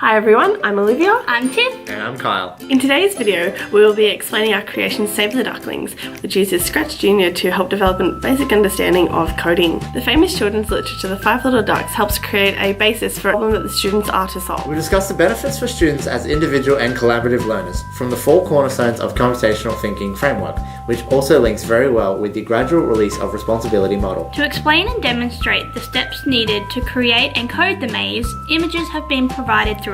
Hi everyone, I'm Olivia. I'm Tiff. And I'm Kyle. In today's video, we will be explaining our creation Save the Ducklings, which uses Scratch Junior to help develop a basic understanding of coding. The famous children's literature, The Five Little Ducks, helps create a basis for a problem that the students are to solve. We'll discuss the benefits for students as individual and collaborative learners from the 4 cornerstones of Computational Thinking framework, which also links very well with the gradual release of responsibility model. To explain and demonstrate the steps needed to create and code the maze, images have been provided throughout.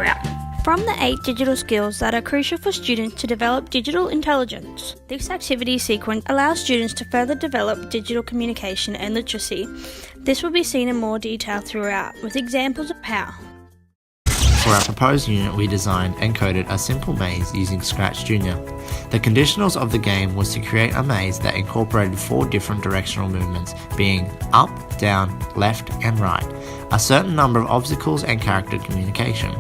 From the 8 digital skills that are crucial for students to develop digital intelligence, this activity sequence allows students to further develop digital communication and literacy. This will be seen in more detail throughout, with examples of how. For our proposed unit, we designed and coded a simple maze using Scratch Junior. The conditionals of the game was to create a maze that incorporated 4 different directional movements, being up, down, left, and right, a certain number of obstacles and character communication.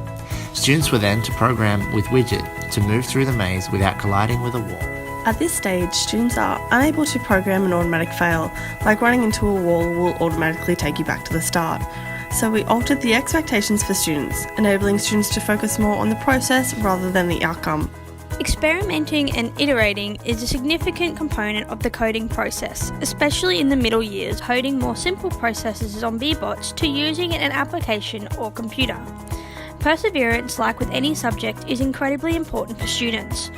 Students were then to program with widget to move through the maze without colliding with a wall. At this stage, students are unable to program an automatic fail, like running into a wall will automatically take you back to the start. So we altered the expectations for students, enabling students to focus more on the process rather than the outcome. Experimenting and iterating is a significant component of the coding process, especially in the middle years, coding more simple processes on VBots to using an application or computer. Perseverance, like with any subject, is incredibly important for students.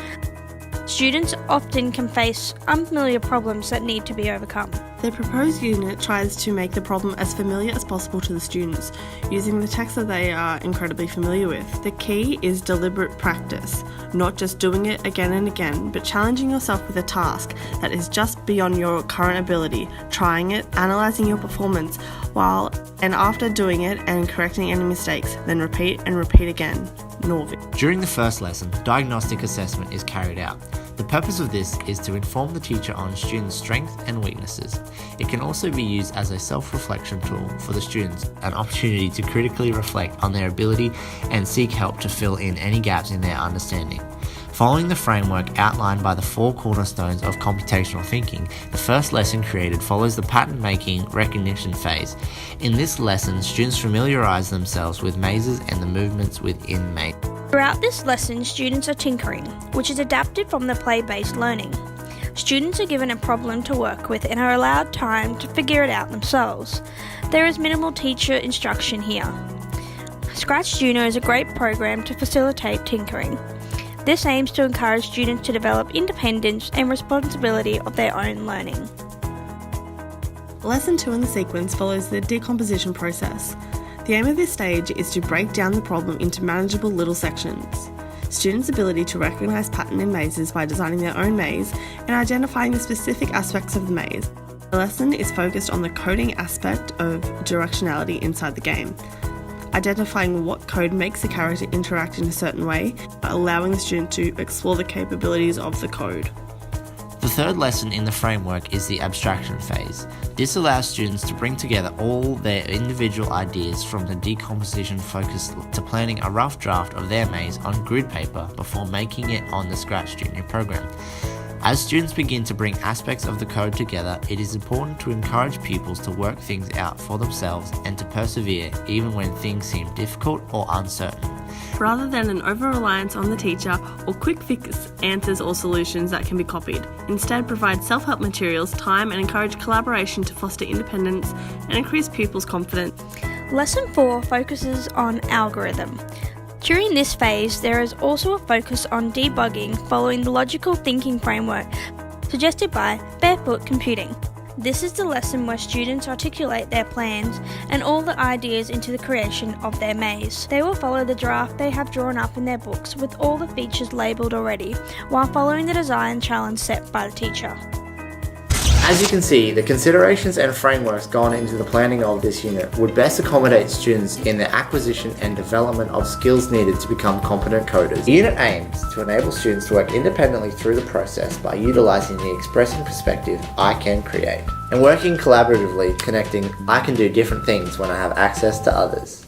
Students often can face unfamiliar problems that need to be overcome. The proposed unit tries to make the problem as familiar as possible to the students, using the text that they are incredibly familiar with. The key is deliberate practice, not just doing it again and again, but challenging yourself with a task that is just beyond your current ability, trying it, analysing your performance, while and after doing it and correcting any mistakes, then repeat and repeat again. Norvik. During the first lesson, diagnostic assessment is carried out. The purpose of this is to inform the teacher on students' strengths and weaknesses. It can also be used as a self-reflection tool for the students, an opportunity to critically reflect on their ability and seek help to fill in any gaps in their understanding. Following the framework outlined by the 4 cornerstones of computational thinking, the first lesson created follows the pattern-making recognition phase. In this lesson, students familiarise themselves with mazes and the movements within mazes. Throughout this lesson, students are tinkering, which is adapted from the play-based learning. Students are given a problem to work with and are allowed time to figure it out themselves. There is minimal teacher instruction here. Scratch Junior is a great program to facilitate tinkering. This aims to encourage students to develop independence and responsibility of their own learning. Lesson 2 in the sequence follows the decomposition process. The aim of this stage is to break down the problem into manageable little sections. Students' ability to recognise pattern in mazes by designing their own maze and identifying the specific aspects of the maze. The lesson is focused on the coding aspect of directionality inside the game, identifying what code makes the character interact in a certain way, allowing the student to explore the capabilities of the code. The third lesson in the framework is the abstraction phase. This allows students to bring together all their individual ideas from the decomposition focus to planning a rough draft of their maze on grid paper before making it on the Scratch Junior program. As students begin to bring aspects of the code together, it is important to encourage pupils to work things out for themselves and to persevere even when things seem difficult or uncertain. Rather than an over-reliance on the teacher or quick-fix answers or solutions that can be copied. Instead, provide self-help materials, time, and encourage collaboration to foster independence and increase pupils' confidence. Lesson 4 focuses on algorithm. During this phase, there is also a focus on debugging following the logical thinking framework suggested by Barefoot Computing. This is the lesson where students articulate their plans and all the ideas into the creation of their maze. They will follow the draft they have drawn up in their books with all the features labelled already, while following the design challenge set by the teacher. As you can see, the considerations and frameworks gone into the planning of this unit would best accommodate students in the acquisition and development of skills needed to become competent coders. The unit aims to enable students to work independently through the process by utilising the expressing perspective I can create, and working collaboratively, connecting I can do different things when I have access to others.